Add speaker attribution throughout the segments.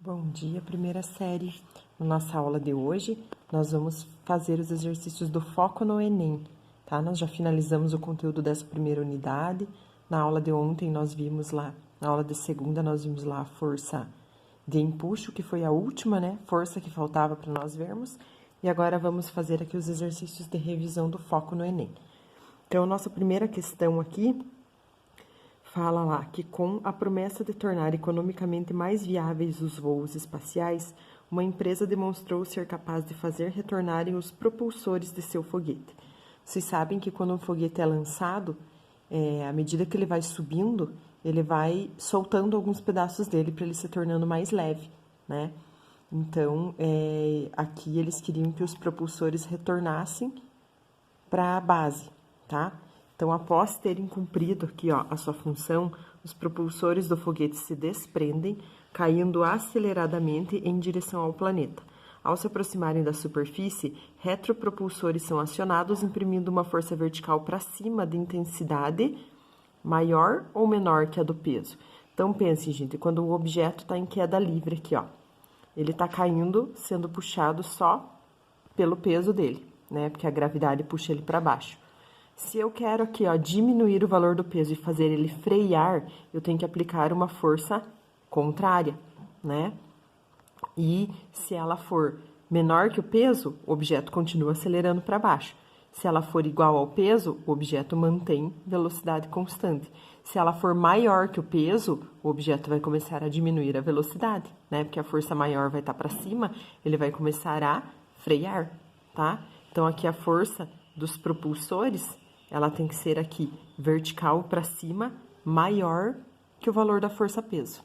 Speaker 1: Bom dia, primeira série. Na nossa aula de hoje, nós vamos fazer os exercícios do foco no Enem, tá? Nós já finalizamos o conteúdo dessa primeira unidade. Na aula de ontem, nós vimos lá, na aula de segunda, nós vimos lá a força de empuxo, que foi a última, né? Força que faltava para nós vermos. E agora vamos fazer aqui os exercícios de revisão do foco no Enem. Então, nossa primeira questão aqui fala lá que com a promessa de tornar economicamente mais viáveis os voos espaciais, uma empresa demonstrou ser capaz de fazer retornarem os propulsores de seu foguete. Vocês sabem que quando um foguete é lançado, à medida que ele vai subindo, ele vai soltando alguns pedaços dele para ele se tornando mais leve, né? Então, aqui eles queriam que os propulsores retornassem para a base, tá? Então, após terem cumprido aqui, ó, a sua função, os propulsores do foguete se desprendem, caindo aceleradamente em direção ao planeta. Ao se aproximarem da superfície, retropropulsores são acionados, imprimindo uma força vertical para cima de intensidade maior ou menor que a do peso. Então, pensem, gente, quando o objeto está em queda livre aqui, ó, ele está caindo, sendo puxado só pelo peso dele, né? Porque a gravidade puxa ele para baixo. Se eu quero aqui, ó, diminuir o valor do peso e fazer ele frear, eu tenho que aplicar uma força contrária, né? E se ela for menor que o peso, o objeto continua acelerando para baixo. Se ela for igual ao peso, o objeto mantém velocidade constante. Se ela for maior que o peso, o objeto vai começar a diminuir a velocidade, né? Porque a força maior vai estar para cima, ele vai começar a frear, tá? Então, aqui a força dos propulsores, ela tem que ser aqui vertical para cima, maior que o valor da força-peso,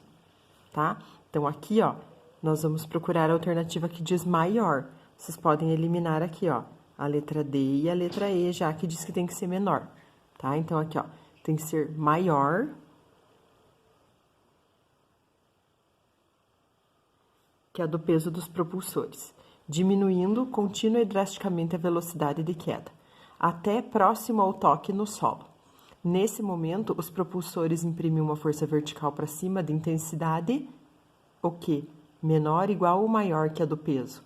Speaker 1: tá? Então, aqui, ó, nós vamos procurar a alternativa que diz maior. Vocês podem eliminar aqui, ó, a letra D e a letra E, já que diz que tem que ser menor, tá? Então, aqui, ó, tem que ser maior que a do peso dos propulsores, diminuindo contínua e drasticamente a velocidade de queda, até próximo ao toque no solo. Nesse momento, os propulsores imprimem uma força vertical para cima de intensidade, o quê? Menor, igual ou maior que a do peso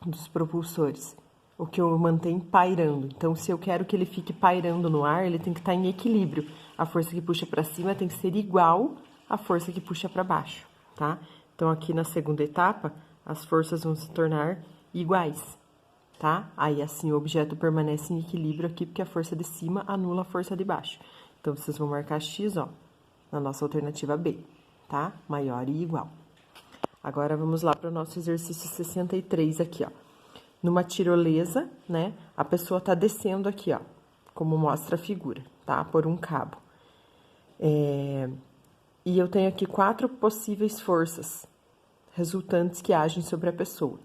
Speaker 1: dos propulsores, o que o mantém pairando. Então, se eu quero que ele fique pairando no ar, ele tem que estar em equilíbrio. A força que puxa para cima tem que ser igual à força que puxa para baixo, tá? Então, aqui na segunda etapa, as forças vão se tornar iguais, tá? Aí, assim, o objeto permanece em equilíbrio aqui, porque a força de cima anula a força de baixo. Então, vocês vão marcar X, ó, na nossa alternativa B, tá? Maior e igual. Agora, vamos lá para o nosso exercício 63 aqui, ó. Numa tirolesa, né, a pessoa tá descendo aqui, ó, como mostra a figura, tá? Por um cabo. E eu tenho aqui 4 possíveis forças resultantes que agem sobre a pessoa,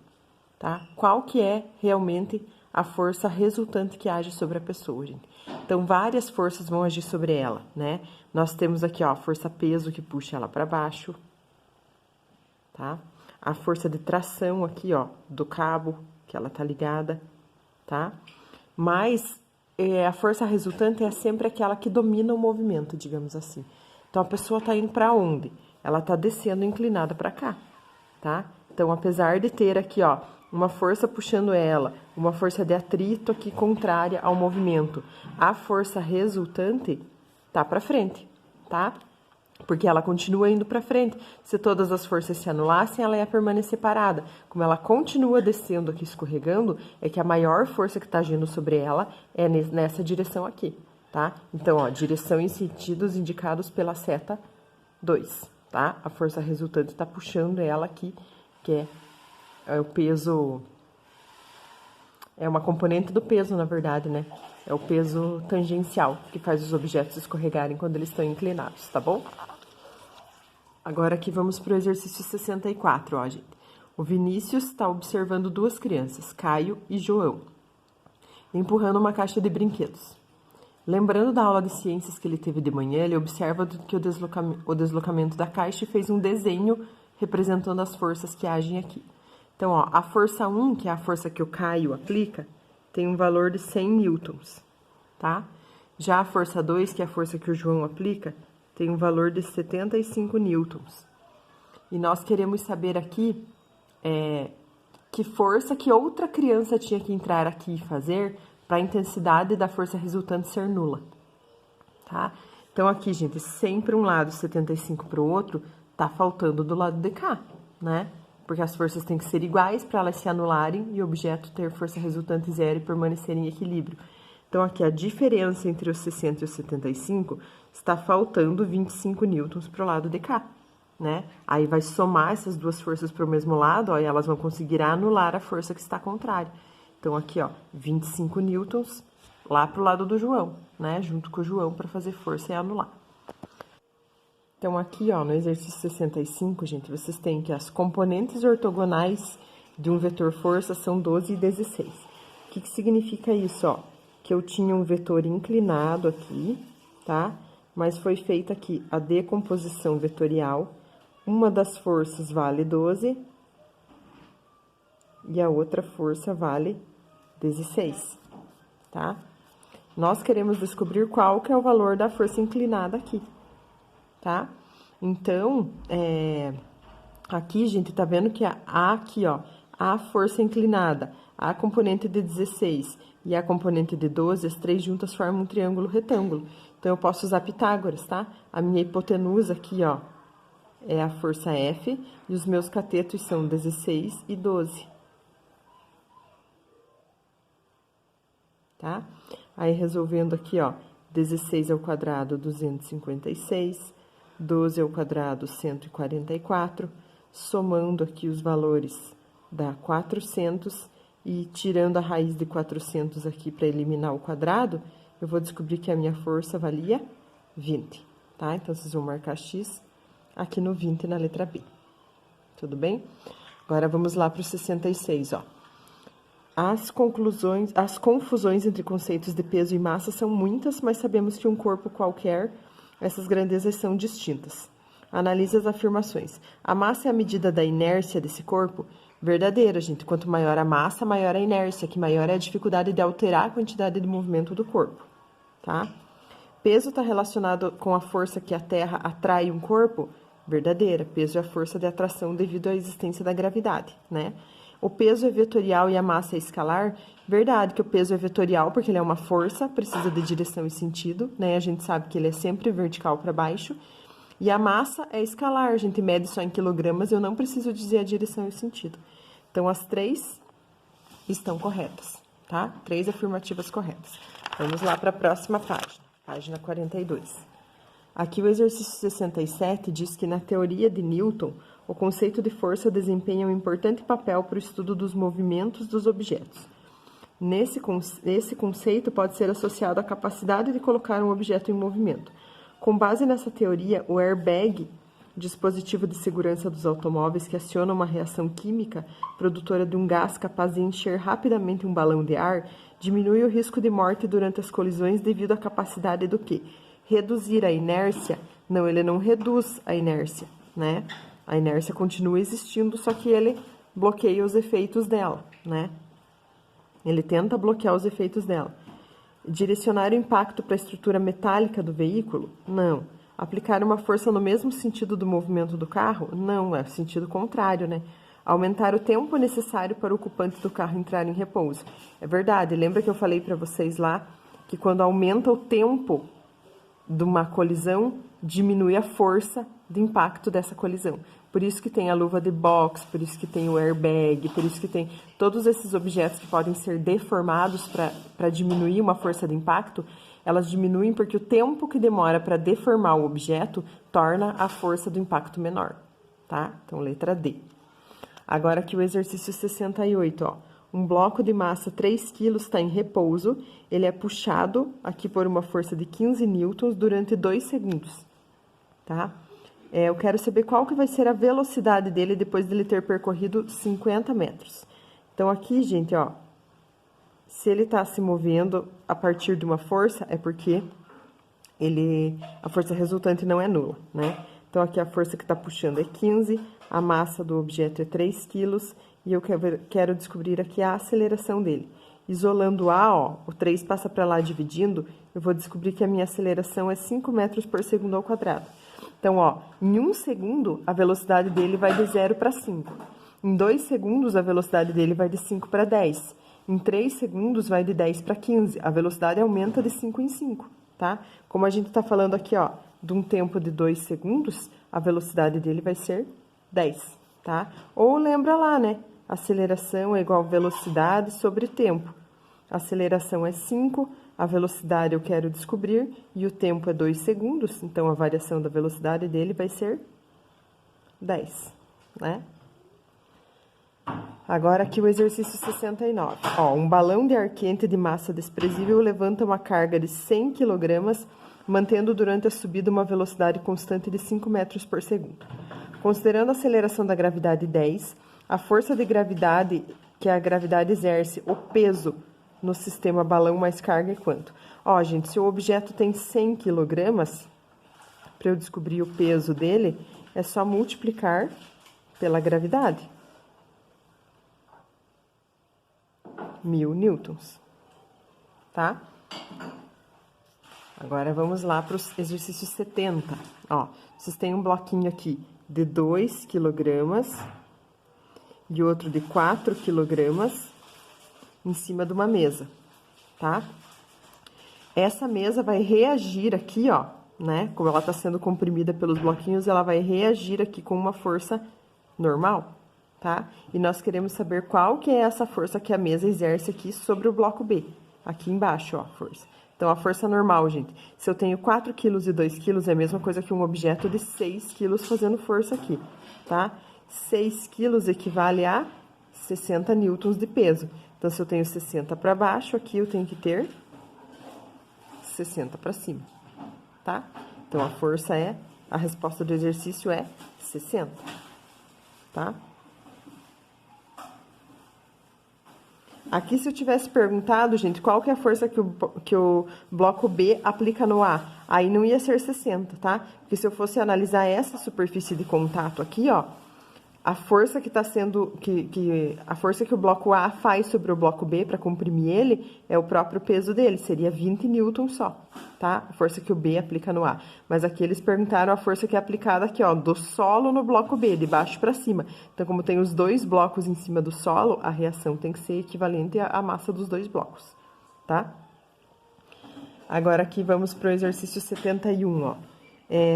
Speaker 1: tá? Qual que é realmente a força resultante que age sobre a pessoa, gente? Então, várias forças vão agir sobre ela, né? Nós temos aqui, ó, a força peso que puxa ela para baixo, tá? A força de tração aqui, ó, do cabo, que ela tá ligada, tá? Mas a força resultante é sempre aquela que domina o movimento, digamos assim. Então, a pessoa tá indo para onde? Ela tá descendo inclinada para cá, tá? Então, apesar de ter aqui, ó, uma força puxando ela, uma força de atrito aqui contrária ao movimento, a força resultante tá para frente, tá? Porque ela continua indo para frente. Se todas as forças se anulassem, ela ia permanecer parada. Como ela continua descendo aqui, escorregando, é que a maior força que está agindo sobre ela é nessa direção aqui, tá? Então, ó, direção e sentidos indicados pela seta 2, tá? A força resultante está puxando ela aqui, que é o peso... É uma componente do peso, na verdade, né? É o peso tangencial, que faz os objetos escorregarem quando eles estão inclinados, tá bom? Agora aqui vamos para o exercício 64, ó, gente. O Vinícius está observando 2 crianças, Caio e João, empurrando uma caixa de brinquedos. Lembrando da aula de ciências que ele teve de manhã, ele observa que o deslocamento da caixa e fez um desenho representando as forças que agem aqui. Então, ó, a força 1, que é a força que o Caio aplica, tem um valor de 100 newtons, tá? Já a força 2, que é a força que o João aplica, tem um valor de 75 newtons. E nós queremos saber aqui que força que outra criança tinha que entrar aqui e fazer para a intensidade da força resultante ser nula, tá? Então, aqui, gente, sempre um lado 75 para o outro, tá faltando do lado de cá, né? Porque as forças têm que ser iguais para elas se anularem e o objeto ter força resultante zero e permanecer em equilíbrio. Então, aqui, a diferença entre os 60 e os 75 está faltando 25 newtons para o lado de cá, né? Aí, vai somar essas duas forças para o mesmo lado, ó, e elas vão conseguir anular a força que está contrária. Então, aqui, ó, 25 newtons lá pro lado do João, né? Junto com o João para fazer força e anular. Então, aqui, ó, no exercício 65, gente, vocês têm que as componentes ortogonais de um vetor força são 12 e 16. O que significa isso, ó? Que eu tinha um vetor inclinado aqui, tá? Mas foi feita aqui a decomposição vetorial. Uma das forças vale 12 e a outra força vale 16, tá? Nós queremos descobrir qual que é o valor da força inclinada aqui, tá? Então, aqui, gente, tá vendo que aqui, ó, a força inclinada, a componente de 16 e a componente de 12, as três juntas formam um triângulo retângulo. Então, eu posso usar Pitágoras, tá? A minha hipotenusa aqui, ó, é a força F e os meus catetos são 16 e 12. Tá? Aí, resolvendo aqui, ó, 16 ao quadrado, 256, 12 ao quadrado, 144, somando aqui os valores, dá 400, e tirando a raiz de 400 aqui para eliminar o quadrado, eu vou descobrir que a minha força valia 20, tá? Então, vocês vão marcar X aqui no 20 na letra B. Tudo bem? Agora, vamos lá para o 66, ó. As confusões entre conceitos de peso e massa são muitas, mas sabemos que um corpo qualquer, essas grandezas são distintas. Analise as afirmações. A massa é a medida da inércia desse corpo? Verdadeira, gente. Quanto maior a massa, maior a inércia, que maior é a dificuldade de alterar a quantidade de movimento do corpo, tá? Peso está relacionado com a força que a Terra atrai um corpo? Verdadeira. Peso é a força de atração devido à existência da gravidade, né? O peso é vetorial e a massa é escalar? Verdade que o peso é vetorial porque ele é uma força, precisa de direção e sentido, né? A gente sabe que ele é sempre vertical para baixo. E a massa é escalar, a gente mede só em quilogramas, eu não preciso dizer a direção e o sentido. Então, as três estão corretas, tá? 3 afirmativas corretas. Vamos lá para a próxima página 42. Aqui o exercício 67 diz que na teoria de Newton, o conceito de força desempenha um importante papel para o estudo dos movimentos dos objetos. Esse conceito pode ser associado à capacidade de colocar um objeto em movimento. Com base nessa teoria, o airbag, dispositivo de segurança dos automóveis que aciona uma reação química produtora de um gás capaz de encher rapidamente um balão de ar, diminui o risco de morte durante as colisões devido à capacidade do quê? Reduzir a inércia? Não, ele não reduz a inércia, né? A inércia continua existindo, só que ele bloqueia os efeitos dela, né? Ele tenta bloquear os efeitos dela. Direcionar o impacto para a estrutura metálica do veículo? Não. Aplicar uma força no mesmo sentido do movimento do carro? Não, é o sentido contrário, né? Aumentar o tempo necessário para o ocupante do carro entrar em repouso. É verdade, lembra que eu falei para vocês lá que quando aumenta o tempo de uma colisão, diminui a força de impacto dessa colisão. Por isso que tem a luva de boxe, por isso que tem o airbag, por isso que tem todos esses objetos que podem ser deformados para diminuir uma força de impacto, elas diminuem porque o tempo que demora para deformar o objeto torna a força do impacto menor, tá? Então, letra D. Agora aqui o exercício 68, ó. Um bloco de massa 3 kg está em repouso, ele é puxado aqui por uma força de 15 newtons durante 2 segundos, tá? Eu quero saber qual que vai ser a velocidade dele depois de ele ter percorrido 50 metros. Então, aqui, gente, ó, se ele está se movendo a partir de uma força, é porque a força resultante não é nula, né? Então, aqui a força que está puxando é 15, a massa do objeto é 3 kg, e eu quero descobrir aqui a aceleração dele. Isolando A, ó, o 3 passa para lá dividindo, eu vou descobrir que a minha aceleração é 5 metros por segundo ao quadrado. Então, ó, em 1 segundo, a velocidade dele vai de 0 para 5. Em 2 segundos, a velocidade dele vai de 5 para 10. Em 3 segundos, vai de 10 para 15. A velocidade aumenta de 5 em 5, tá? Como a gente tá falando aqui, ó, de um tempo de 2 segundos, a velocidade dele vai ser 10, tá? Ou lembra lá, né? Aceleração é igual a velocidade sobre tempo. A aceleração é 5, a velocidade eu quero descobrir, e o tempo é 2 segundos, então a variação da velocidade dele vai ser 10, né? Agora aqui o exercício 69. Ó, um balão de ar quente de massa desprezível levanta uma carga de 100 kg, mantendo durante a subida uma velocidade constante de 5 metros por segundo. Considerando a aceleração da gravidade 10, a força de gravidade que a gravidade exerce, o peso no sistema balão mais carga é quanto? Ó, gente, se o objeto tem 100 kg, para eu descobrir o peso dele, é só multiplicar pela gravidade. 1000 newtons, tá? Agora, vamos lá para o exercício 70. Ó, vocês têm um bloquinho aqui de 2 kg e outro de 4 kg em cima de uma mesa, tá? Essa mesa vai reagir aqui, ó, né? Como ela está sendo comprimida pelos bloquinhos, ela vai reagir aqui com uma força normal, tá? E nós queremos saber qual que é essa força que a mesa exerce aqui sobre o bloco B. Aqui embaixo, ó, a força. Então, a força normal, gente, se eu tenho 4 kg e 2 kg, é a mesma coisa que um objeto de 6 kg fazendo força aqui, tá? 6 kg equivale a 60 newtons de peso. Então, se eu tenho 60 para baixo, aqui eu tenho que ter 60 para cima, tá? Então, a força é, a resposta do exercício é 60, tá? Aqui, se eu tivesse perguntado, gente, qual que é a força que o bloco B aplica no A, aí não ia ser 60, tá? Porque se eu fosse analisar essa superfície de contato aqui, ó, a força que está sendo, a força que o bloco A faz sobre o bloco B para comprimir ele é o próprio peso dele, seria 20 newtons só, tá? A força que o B aplica no A. Mas aqui eles perguntaram a força que é aplicada aqui, ó, do solo no bloco B, de baixo para cima. Então, como tem os dois blocos em cima do solo, a reação tem que ser equivalente à massa dos dois blocos, tá? Agora aqui vamos para o exercício 71, ó.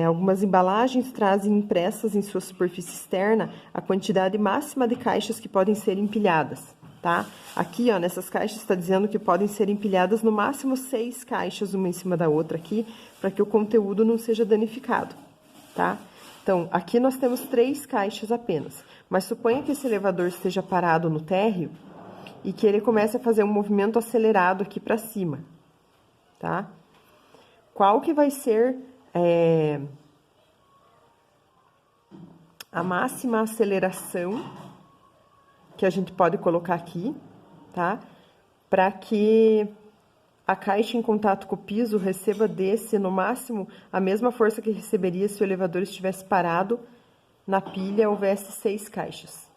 Speaker 1: Algumas embalagens trazem impressas em sua superfície externa a quantidade máxima de caixas que podem ser empilhadas, tá? Aqui, ó, nessas caixas está dizendo que podem ser empilhadas no máximo 6 caixas, uma em cima da outra aqui, para que o conteúdo não seja danificado, tá? Então, aqui nós temos 3 caixas apenas, mas suponha que esse elevador esteja parado no térreo e que ele comece a fazer um movimento acelerado aqui para cima, tá? Qual que vai ser a máxima aceleração que a gente pode colocar aqui, tá? Para que a caixa em contato com o piso receba no máximo, a mesma força que receberia se o elevador estivesse parado na pilha houvesse 6 caixas.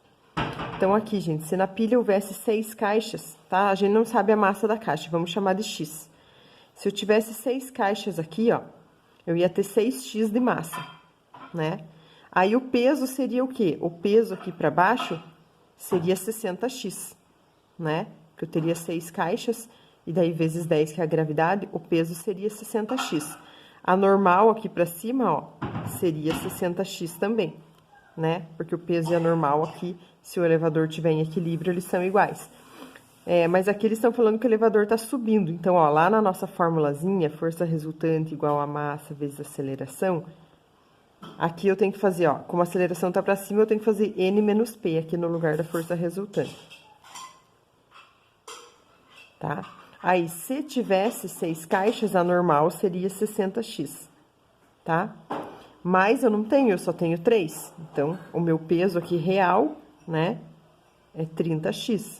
Speaker 1: Então, aqui, gente, se na pilha houvesse 6 caixas, tá? A gente não sabe a massa da caixa, vamos chamar de X. Se eu tivesse 6 caixas aqui, ó, eu ia ter 6x de massa, né? Aí, o peso seria o quê? O peso aqui para baixo seria 60x, né? Que eu teria 6 caixas, e daí vezes 10, que é a gravidade, o peso seria 60x. A normal aqui para cima, ó, seria 60x também, né? Porque o peso e a normal aqui, se o elevador estiver em equilíbrio, eles são iguais. Mas aqui eles estão falando que o elevador está subindo. Então, ó, lá na nossa formulazinha, força resultante igual a massa vezes aceleração, aqui eu tenho que fazer, ó, como a aceleração está para cima, eu tenho que fazer N menos P aqui no lugar da força resultante. Tá? Aí, se tivesse 6 caixas, a normal seria 60x, tá? Mas eu não tenho, eu só tenho 3. Então, o meu peso aqui real, né, é 30x.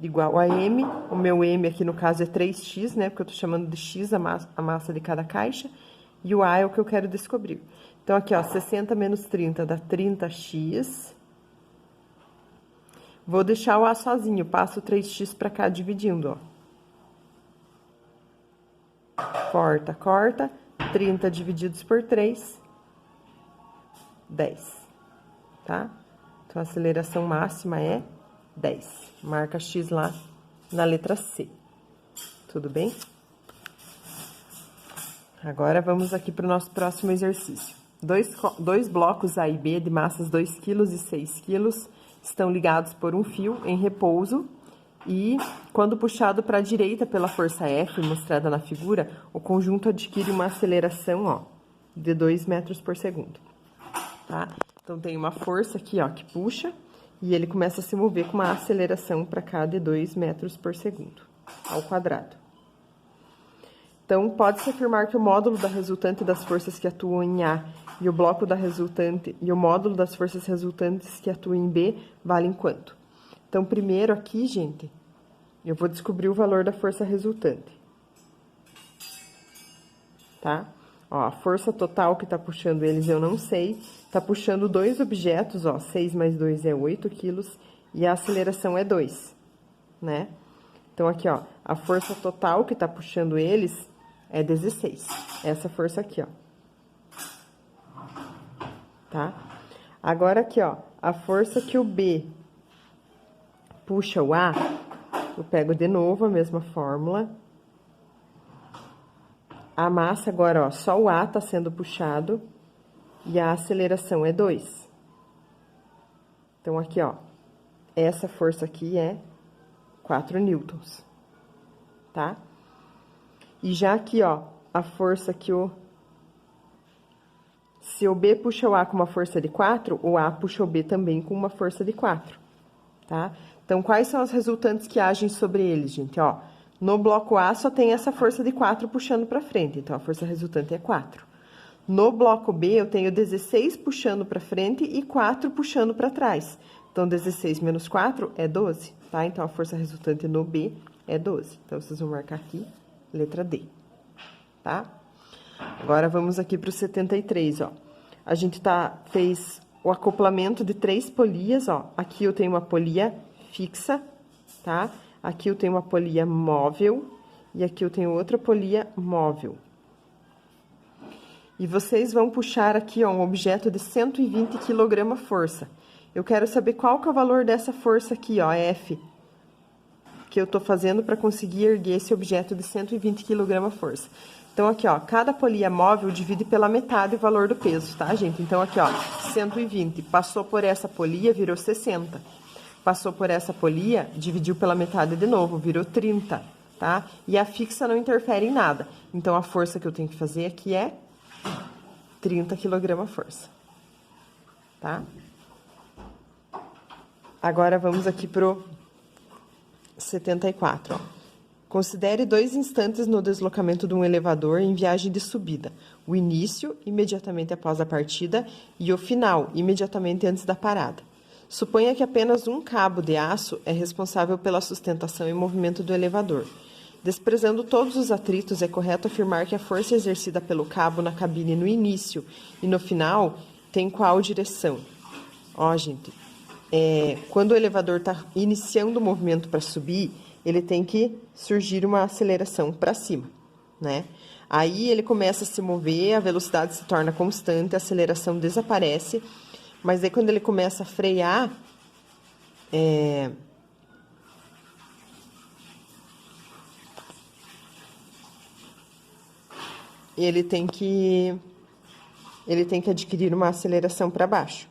Speaker 1: Igual a M, o meu M aqui no caso é 3x, né, porque eu tô chamando de x a massa de cada caixa, e o A é o que eu quero descobrir. Então, aqui, ó, 60 menos 30 dá 30x. Vou deixar o A sozinho, passo o 3x pra cá dividindo, ó. Corta, corta, 30 divididos por 3, 10, tá? Então, a aceleração máxima é 10. Marca X lá na letra C. Tudo bem? Agora, vamos aqui para o nosso próximo exercício. Dois blocos A e B de massas 2 kg e 6 kg estão ligados por um fio em repouso e, quando puxado para a direita pela força F, mostrada na figura, o conjunto adquire uma aceleração, ó, de 2 metros por segundo, tá? Então, tem uma força aqui, ó, que puxa e ele começa a se mover com uma aceleração para cá de 2 metros por segundo, ao quadrado. Então, pode-se afirmar que o módulo da resultante das forças que atuam em A e o bloco da resultante e o módulo das forças resultantes que atuam em B valem quanto? Então, primeiro aqui, gente, eu vou descobrir o valor da força resultante, tá? Ó, a força total que tá puxando eles eu não sei, tá puxando dois objetos, ó, 6 mais 2 é 8 quilos e a aceleração é 2, né? Então, aqui, ó, a força total que tá puxando eles é 16, essa força aqui, ó. Tá? Agora, aqui, ó, a força que o B puxa o A, eu pego de novo a mesma fórmula. A massa agora, ó, só o A tá sendo puxado e a aceleração é 2. Então, aqui, ó, essa força aqui é 4 newtons, tá? E já aqui, ó, a força que se o B puxa o A com uma força de 4, o A puxa o B também com uma força de 4, tá? Então, quais são as resultantes que agem sobre eles, gente? Ó, no bloco A só tem essa força de 4 puxando para frente, então a força resultante é 4. No bloco B, eu tenho 16 puxando para frente e 4 puxando para trás. Então, 16 menos 4 é 12, tá? Então, a força resultante no B é 12. Então, vocês vão marcar aqui, letra D, tá? Agora, vamos aqui para o 73, ó. A gente fez o acoplamento de 3 polias, ó. Aqui eu tenho uma polia fixa, tá? Aqui eu tenho uma polia móvel e aqui eu tenho outra polia móvel. E vocês vão puxar aqui, ó, um objeto de 120 kg força. Eu quero saber qual que é o valor dessa força aqui, ó, F, que eu tô fazendo para conseguir erguer esse objeto de 120 kg força. Então, aqui, ó, cada polia móvel divide pela metade o valor do peso, tá, gente? Então, aqui, ó, 120, passou por essa polia, virou 60. Passou por essa polia, dividiu pela metade de novo, virou 30, tá? E a fixa não interfere em nada. Então, a força que eu tenho que fazer aqui é 30 kg força, tá? Agora, vamos aqui pro 74, ó. Considere 2 instantes no deslocamento de um elevador em viagem de subida. O início, imediatamente após a partida, e o final, imediatamente antes da parada. Suponha que apenas um cabo de aço é responsável pela sustentação e movimento do elevador. Desprezando todos os atritos, é correto afirmar que a força exercida pelo cabo na cabine no início e no final tem qual direção? Ó, gente, quando o elevador está iniciando o movimento para subir, ele tem que surgir uma aceleração para cima, né? Aí ele começa a se mover, a velocidade se torna constante, a aceleração desaparece, mas aí quando ele começa a frear, ele tem que adquirir uma aceleração para baixo,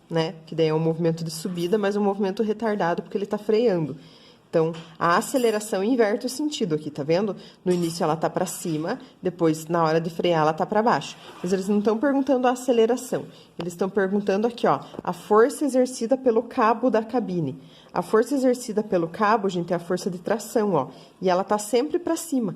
Speaker 1: né? Que daí é um movimento de subida, mas um movimento retardado porque ele está freando. Então, a aceleração inverte o sentido aqui, tá vendo? No início ela tá para cima, depois, na hora de frear, ela tá para baixo. Mas eles não estão perguntando a aceleração. Eles estão perguntando aqui, ó, a força exercida pelo cabo da cabine. A força exercida pelo cabo, gente, é a força de tração, ó. E ela tá sempre para cima,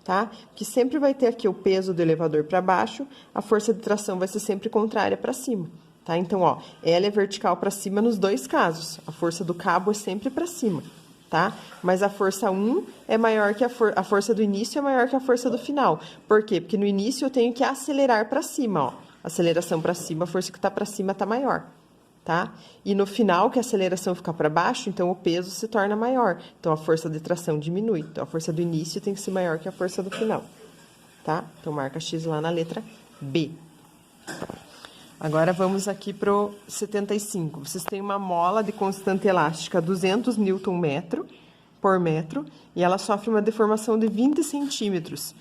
Speaker 1: tá? Que sempre vai ter aqui o peso do elevador para baixo, a força de tração vai ser sempre contrária para cima, tá? Então, ó, ela é vertical para cima nos dois casos. A força do cabo é sempre para cima, tá? Mas a força 1 é maior que a força do início é maior que a força do final. Por quê? Porque no início eu tenho que acelerar para cima, ó. Aceleração para cima, a força que tá para cima tá maior, tá? E no final, que a aceleração fica para baixo, então o peso se torna maior. Então a força de tração diminui. Então a força do início tem que ser maior que a força do final, tá? Então, marca X lá na letra B. Agora, vamos aqui pro 75. Vocês têm uma mola de constante elástica 200 Nm por metro e ela sofre uma deformação de 20 centímetros.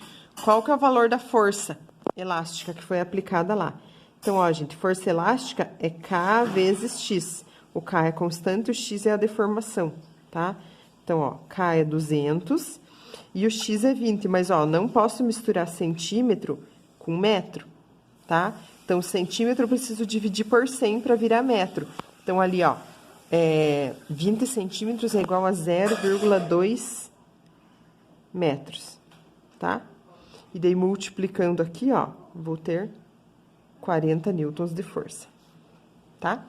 Speaker 1: Qual que é o valor da força elástica que foi aplicada lá? Então, ó, gente, força elástica é K vezes X. O K é constante, o X é a deformação, tá? Então, ó, K é 200 e o X é 20, mas, ó, não posso misturar centímetro com metro, tá? Então, centímetro eu preciso dividir por 100 para virar metro. Então, ali, ó, 20 centímetros é igual a 0,2 metros, tá? E daí, multiplicando aqui, ó, vou ter 40 newtons de força, tá?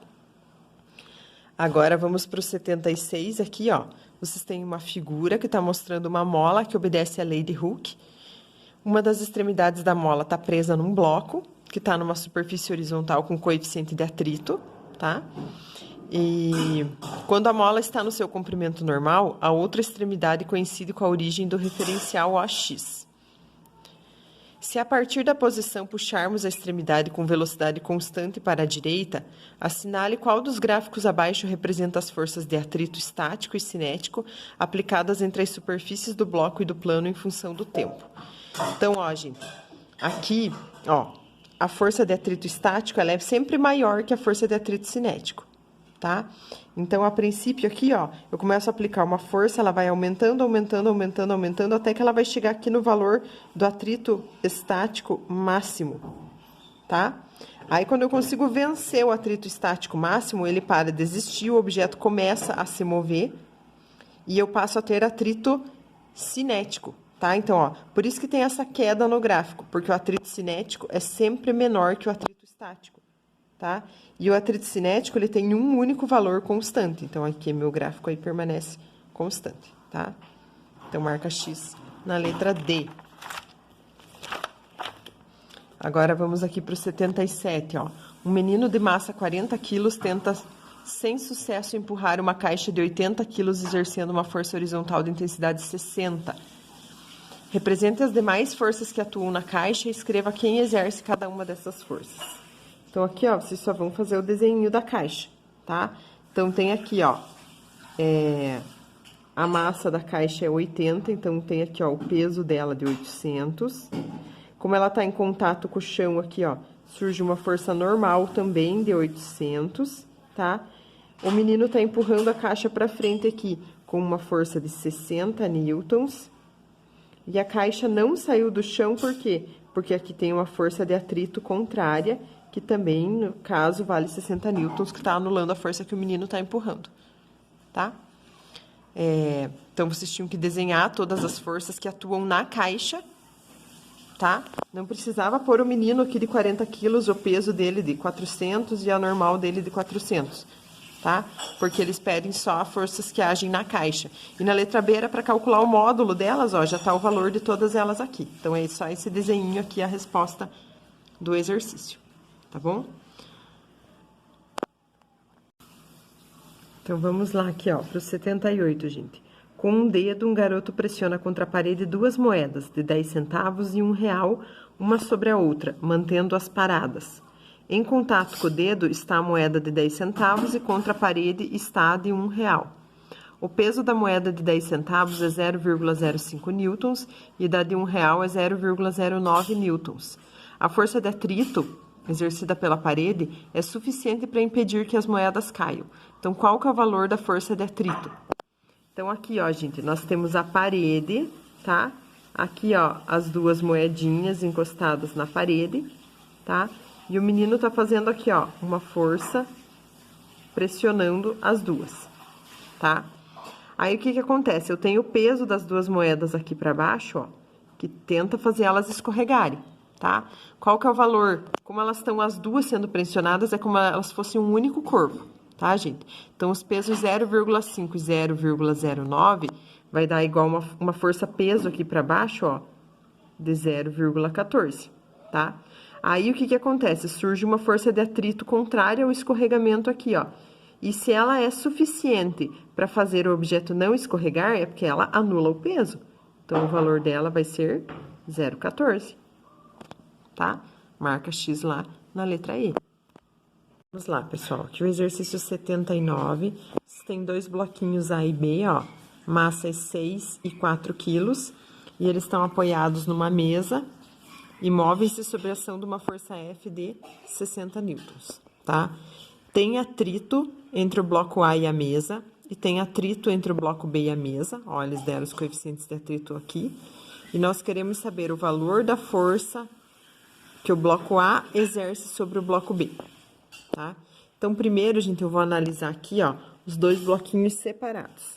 Speaker 1: Agora, vamos para o 76 aqui, ó. Vocês têm uma figura que está mostrando uma mola que obedece à lei de Hooke. Uma das extremidades da mola está presa num bloco, que está numa superfície horizontal com coeficiente de atrito, tá? E quando a mola está no seu comprimento normal, a outra extremidade coincide com a origem do referencial OX. Se a partir da posição puxarmos a extremidade com velocidade constante para a direita, assinale qual dos gráficos abaixo representa as forças de atrito estático e cinético aplicadas entre as superfícies do bloco e do plano em função do tempo. Então, ó, gente, aqui, ó, a força de atrito estático ela é sempre maior que a força de atrito cinético, tá? Então, a princípio aqui, ó, eu começo a aplicar uma força, ela vai aumentando, aumentando, aumentando, aumentando, até que ela vai chegar aqui no valor do atrito estático máximo, tá? Aí, quando eu consigo vencer o atrito estático máximo, ele para de existir, o objeto começa a se mover e eu passo a ter atrito cinético, tá? Então, ó, por isso que tem essa queda no gráfico, porque o atrito cinético é sempre menor que o atrito estático, tá? E o atrito cinético, ele tem um único valor constante. Então, aqui meu gráfico aí permanece constante, tá? Então, marca X na letra D. Agora, vamos aqui para o 77, ó. Um menino de massa 40 quilos tenta, sem sucesso, empurrar uma caixa de 80 quilos exercendo uma força horizontal de intensidade 60. Represente as demais forças que atuam na caixa e escreva quem exerce cada uma dessas forças. Então, aqui, ó, vocês só vão fazer o desenho da caixa, tá? Então, tem aqui, ó, a massa da caixa é 80, então tem aqui, ó, o peso dela de 800. Como ela tá em contato com o chão aqui, ó, surge uma força normal também de 800, tá? O menino tá empurrando a caixa para frente aqui com uma força de 60 newtons. E a caixa não saiu do chão, por quê? Porque aqui tem uma força de atrito contrária, que também, no caso, vale 60 newtons, que está anulando a força que o menino está empurrando, tá? Então, vocês tinham que desenhar todas as forças que atuam na caixa, tá? Não precisava pôr o menino aqui de 40 quilos, o peso dele de 400 e a normal dele de 400, tá? Porque eles pedem só forças que agem na caixa. E na letra B era para calcular o módulo delas, ó, já está o valor de todas elas aqui. Então, é só esse desenho aqui, a resposta do exercício. Tá bom? Então, vamos lá aqui, ó, para o 78, gente. Com um dedo, um garoto pressiona contra a parede duas moedas de 10 centavos e R$1, uma sobre a outra, mantendo-as paradas. Em contato com o dedo está a moeda de 10 centavos e contra a parede está a de R$1. O peso da moeda de 10 centavos é 0,05 newtons e da de R$1 é 0,09 newtons. A força de atrito exercida pela parede é suficiente para impedir que as moedas caiam. Então, qual que é o valor da força de atrito? Então, aqui, ó, gente, nós temos a parede, tá? Aqui, ó, as duas moedinhas encostadas na parede, tá? E o menino tá fazendo aqui, ó, uma força pressionando as duas, tá? Aí, o que que acontece? Eu tenho o peso das duas moedas aqui para baixo, ó, que tenta fazer elas escorregarem, tá? Qual que é o valor? Como elas estão as duas sendo pressionadas, é como elas fossem um único corpo, tá, gente? Então, os pesos 0,5 e 0,09 vai dar igual uma força-peso aqui para baixo, ó, de 0,14, tá? Aí, o que que acontece? Surge uma força de atrito contrária ao escorregamento aqui, ó. E se ela é suficiente para fazer o objeto não escorregar, é porque ela anula o peso. Então, o valor dela vai ser 0,14, tá? Marca X lá na letra E. Vamos lá, pessoal. Aqui o exercício 79 tem dois bloquinhos A e B, ó. Massa é 6 e 4 quilos. E eles estão apoiados numa mesa e movem-se sob a ação de uma força F de 60 newtons, tá? Tem atrito entre o bloco A e a mesa e tem atrito entre o bloco B e a mesa. Ó, eles deram os coeficientes de atrito aqui. E nós queremos saber o valor da força que o bloco A exerce sobre o bloco B, tá? Então, primeiro, gente, eu vou analisar aqui, ó, os dois bloquinhos separados,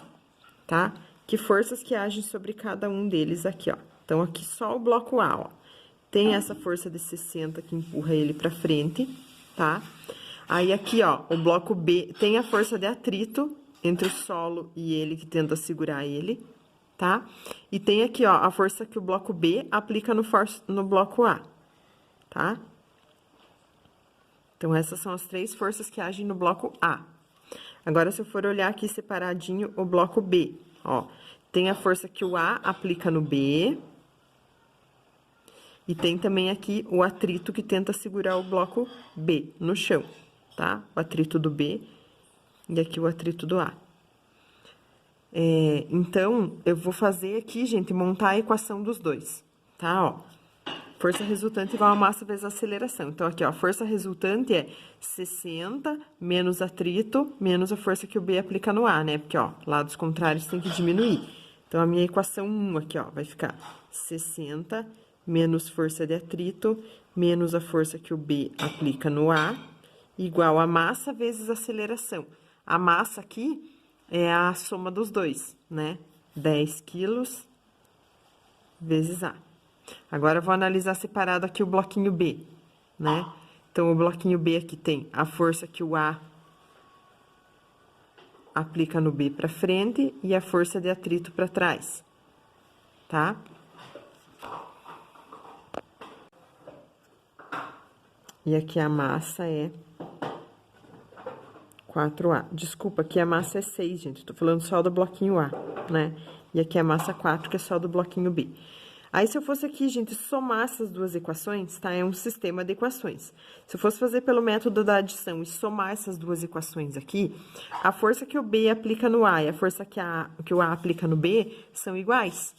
Speaker 1: tá? Que forças que agem sobre cada um deles aqui, ó. Então, aqui só o bloco A, ó. Tem essa força de 60 que empurra ele pra frente, tá? Aí, aqui, ó, o bloco B tem a força de atrito entre o solo e ele que tenta segurar ele, tá? E tem aqui, ó, a força que o bloco B aplica no bloco A, tá? Então, essas são as três forças que agem no bloco A. Agora, se eu for olhar aqui separadinho o bloco B, ó, tem a força que o A aplica no B. E tem também aqui o atrito que tenta segurar o bloco B no chão, tá? O atrito do B e aqui o atrito do A. Então, eu vou fazer aqui, gente, montar a equação dos dois, tá? Ó, força resultante igual a massa vezes a aceleração. Então, aqui, ó, a força resultante é 60 menos atrito menos a força que o B aplica no A, né? Porque, ó, lados contrários tem que diminuir. Então, a minha equação 1 aqui, ó, vai ficar 60 menos força de atrito menos a força que o B aplica no A, igual a massa vezes a aceleração. A massa aqui é a soma dos dois, né? 10 quilos vezes A. Agora, eu vou analisar separado aqui o bloquinho B, né? Então, o bloquinho B aqui tem a força que o A aplica no B para frente e a força de atrito para trás, tá? E aqui a massa é 4A. Desculpa, aqui a massa é 6, gente. Tô falando só do bloquinho A, né? E aqui a massa 4, que é só do bloquinho B. Aí, se eu fosse aqui, gente, somar essas duas equações, tá? É um sistema de equações. Se eu fosse fazer pelo método da adição e somar essas duas equações aqui, a força que o B aplica no A e a força que o A aplica no B são iguais,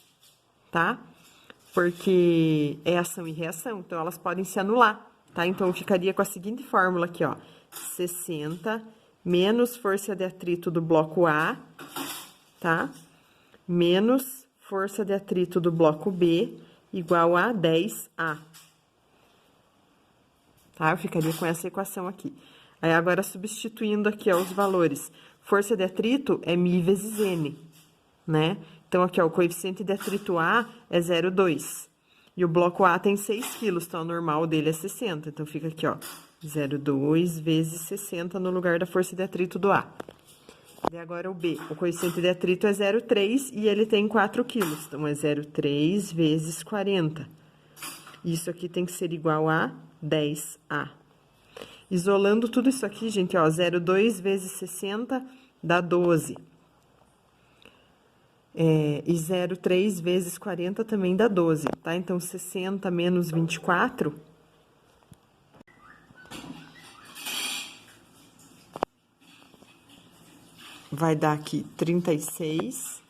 Speaker 1: tá? Porque é ação e reação, então elas podem se anular, tá? Então, eu ficaria com a seguinte fórmula aqui, ó. 60 menos força de atrito do bloco A, tá? Menos força de atrito do bloco B, igual a 10A. Tá? Eu ficaria com essa equação aqui. Aí, agora, substituindo aqui, ó, os valores. Força de atrito é μ vezes N, né? Então, aqui, ó, o coeficiente de atrito A é 0,2. E o bloco A tem 6 quilos, então, o normal dele é 60. Então, fica aqui, ó, 0,2 vezes 60 no lugar da força de atrito do A. E agora o B, o coeficiente de atrito é 0,3 e ele tem 4 quilos. Então, é 0,3 vezes 40. Isso aqui tem que ser igual a 10A. Isolando tudo isso aqui, gente, ó, 0,2 vezes 60 dá 12. E 0,3 vezes 40 também dá 12, tá? Então, 60 menos 24... vai dar aqui 36,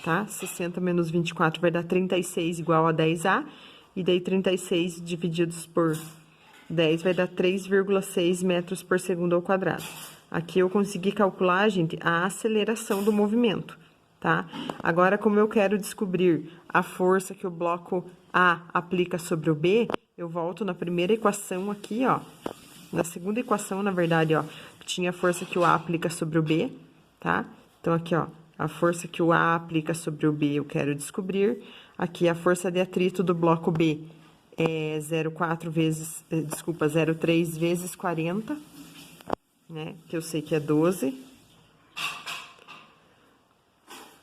Speaker 1: tá? 60 menos 24 vai dar 36 igual a 10A, e daí 36 divididos por 10 vai dar 3,6 metros por segundo ao quadrado. Aqui eu consegui calcular, gente, a aceleração do movimento, tá? Agora, como eu quero descobrir a força que o bloco A aplica sobre o B, eu volto na primeira equação aqui, ó. Na segunda equação, na verdade, ó, tinha a força que o A aplica sobre o B, tá? Então, aqui, ó, a força que o A aplica sobre o B eu quero descobrir. Aqui, a força de atrito do bloco B é 0,3 vezes 40, né? Que eu sei que é 12.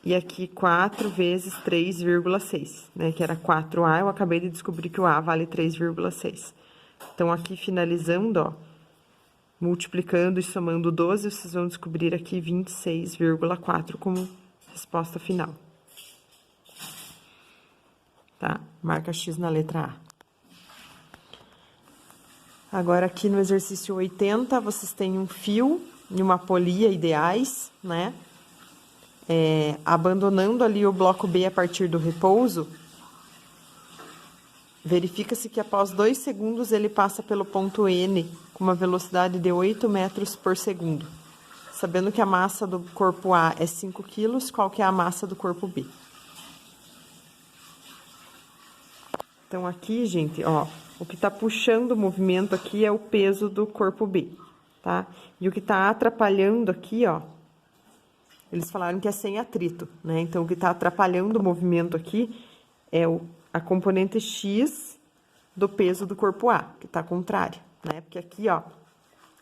Speaker 1: E aqui, 4 vezes 3,6, né? Que era 4A, eu acabei de descobrir que o A vale 3,6. Então, aqui, finalizando, ó, multiplicando e somando 12, vocês vão descobrir aqui 26,4 como resposta final. Tá? Marca X na letra A. Agora, aqui no exercício 80, vocês têm um fio e uma polia ideais, né? Abandonando ali o bloco B a partir do repouso, verifica-se que após 2 segundos ele passa pelo ponto N com uma velocidade de 8 metros por segundo. Sabendo que a massa do corpo A é 5 quilos, qual que é a massa do corpo B? Então, aqui, gente, ó, o que tá puxando o movimento aqui é o peso do corpo B, tá? E o que tá atrapalhando aqui, ó, eles falaram que é sem atrito, né? Então, o que tá atrapalhando o movimento aqui é a componente X do peso do corpo A, que tá contrária, né? Porque aqui, ó,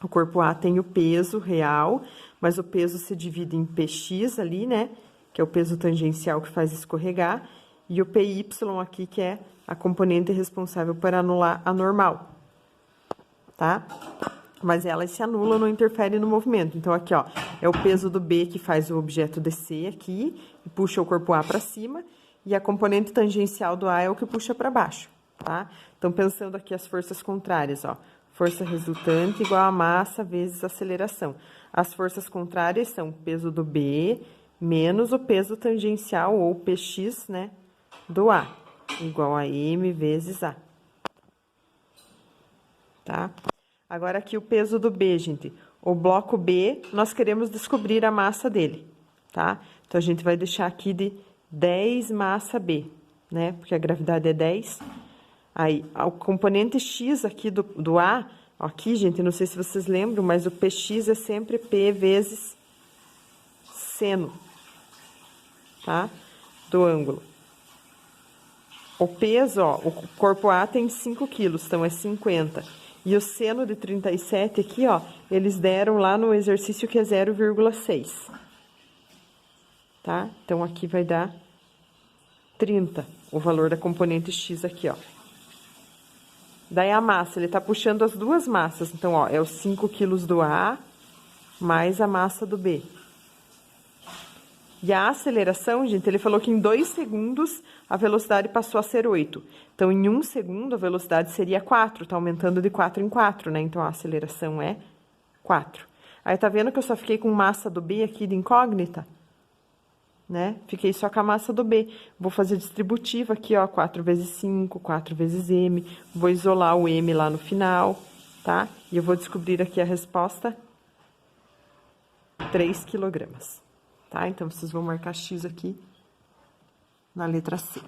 Speaker 1: o corpo A tem o peso real, mas o peso se divide em Px ali, né? Que é o peso tangencial que faz escorregar, e o Py aqui, que é a componente responsável por anular a normal, tá? Mas elas se anulam, não interferem no movimento. Então, aqui, ó, é o peso do B que faz o objeto descer aqui, e puxa o corpo A para cima, e a componente tangencial do A é o que puxa para baixo, tá? Então, pensando aqui as forças contrárias, ó. Força resultante igual a massa vezes aceleração. As forças contrárias são o peso do B menos o peso tangencial, ou Px, né, do A, igual a M vezes A. Tá? Agora, aqui o peso do B, gente. O bloco B, nós queremos descobrir a massa dele, tá? Então, a gente vai deixar aqui de 10 massa B, né? Porque a gravidade é 10. Aí, o componente X aqui do A, aqui, gente, não sei se vocês lembram, mas o Px é sempre P vezes seno, tá? Do ângulo. O peso, ó, o corpo A tem 5 quilos, então é 50. E o seno de 37 aqui, ó, eles deram lá no exercício que é 0,6. Tá? Então, aqui vai dar 30, o valor da componente X aqui, ó. Daí, a massa, ele tá puxando as duas massas. Então, ó, é os 5 quilos do A mais a massa do B. E a aceleração, gente, ele falou que em 2 segundos a velocidade passou a ser 8. Então, em 1 segundo, a velocidade seria 4, tá aumentando de 4 em 4, né? Então, a aceleração é 4. Aí, tá vendo que eu só fiquei com massa do B aqui de incógnita? Né? Fiquei só com a massa do B. Vou fazer distributiva aqui, ó, 4 vezes 5, 4 vezes M. Vou isolar o M lá no final, tá? E eu vou descobrir aqui a resposta, 3 quilogramas, tá? Então, vocês vão marcar X aqui na letra C.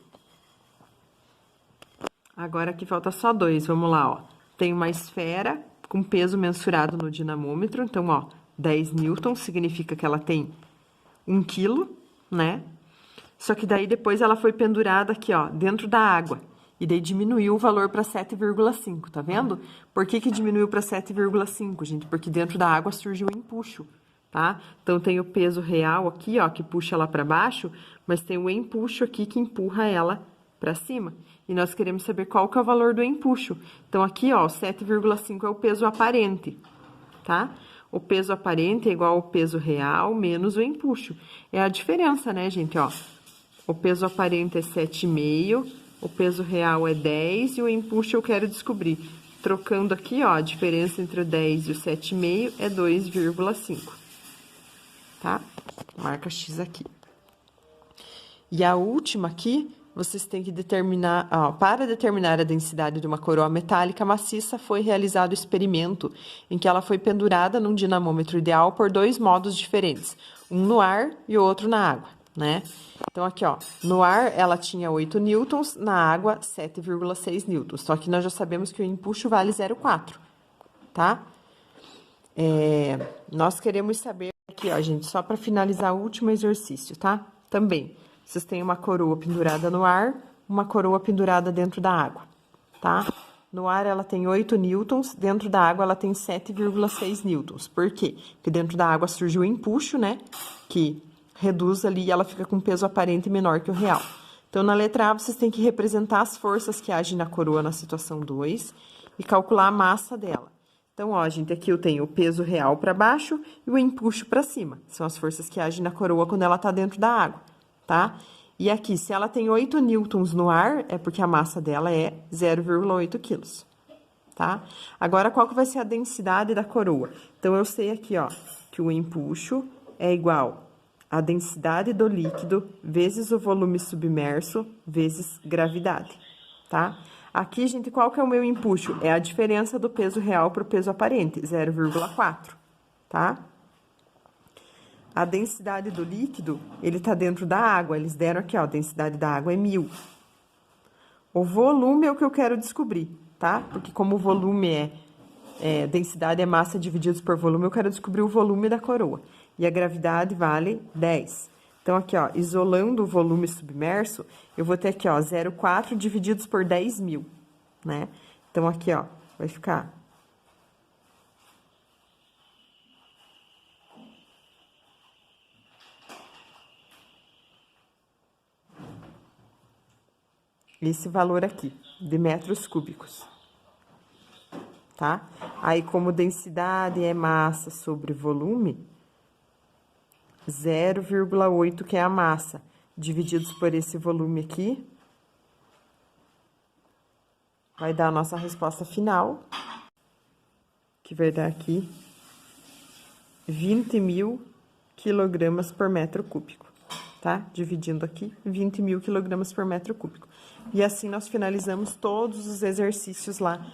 Speaker 1: Agora, aqui falta só 2, vamos lá, ó. Tem uma esfera com peso mensurado no dinamômetro, então, ó, 10 newtons, significa que ela tem 1 quilo, né? Só que daí depois ela foi pendurada aqui, ó, dentro da água. E daí diminuiu o valor para 7,5, tá vendo? Por que que diminuiu para 7,5, gente? Porque dentro da água surgiu o empuxo, tá? Então, tem o peso real aqui, ó, que puxa ela para baixo, mas tem o empuxo aqui que empurra ela para cima. E nós queremos saber qual que é o valor do empuxo. Então, aqui, ó, 7,5 é o peso aparente, tá? O peso aparente é igual ao peso real menos o empuxo. É a diferença, né, gente, ó. O peso aparente é 7,5, o peso real é 10 e o empuxo eu quero descobrir. Trocando aqui, ó, a diferença entre o 10 e o 7,5 é 2,5. Tá? Marca X aqui. E a última aqui, vocês têm que determinar, ó, para determinar a densidade de uma coroa metálica maciça, foi realizado o experimento em que ela foi pendurada num dinamômetro ideal por 2 modos diferentes, um no ar e o outro na água, né? Então, aqui, ó, no ar ela tinha 8 newtons, na água 7,6 newtons, só que nós já sabemos que o empuxo vale 0,4, tá? Nós queremos saber aqui, ó, gente, só para finalizar o último exercício, tá? Também, vocês têm uma coroa pendurada no ar, uma coroa pendurada dentro da água, tá? No ar ela tem 8 newtons, dentro da água ela tem 7,6 newtons. Por quê? Porque dentro da água surge o empuxo, né? Que reduz ali e ela fica com peso aparente menor que o real. Então, na letra A, vocês têm que representar as forças que agem na coroa na situação 2 e calcular a massa dela. Então, ó, gente, aqui eu tenho o peso real para baixo e o empuxo para cima. São as forças que agem na coroa quando ela tá dentro da água, tá? E aqui, se ela tem 8 newtons no ar, é porque a massa dela é 0,8 quilos, tá? Agora, qual que vai ser a densidade da coroa? Então, eu sei aqui, ó, que o empuxo é igual à densidade do líquido vezes o volume submerso vezes gravidade, tá? Aqui, gente, qual que é o meu empuxo? É a diferença do peso real para o peso aparente, 0,4, tá? A densidade do líquido, ele tá dentro da água. Eles deram aqui, ó, a densidade da água é 1000. O volume é o que eu quero descobrir, tá? Porque como o volume densidade é massa divididos por volume, eu quero descobrir o volume da coroa. E a gravidade vale 10. Então, aqui, ó, isolando o volume submerso, eu vou ter aqui, ó, 0,4 divididos por 10.000, né? Então, aqui, ó, vai ficar... esse valor aqui, de metros cúbicos, tá? Aí, como densidade é massa sobre volume, 0,8, que é a massa, divididos por esse volume aqui, vai dar a nossa resposta final, que vai dar aqui 20.000 quilogramas por metro cúbico, tá? Dividindo aqui, 20.000 quilogramas por metro cúbico. E assim nós finalizamos todos os exercícios lá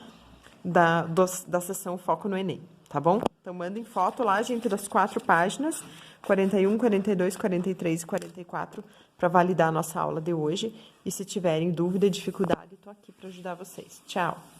Speaker 1: da sessão Foco no Enem, tá bom? Então, mandem foto lá, gente, das 4 páginas, 41, 42, 43 e 44, para validar a nossa aula de hoje. E se tiverem dúvida e dificuldade, tô aqui para ajudar vocês. Tchau!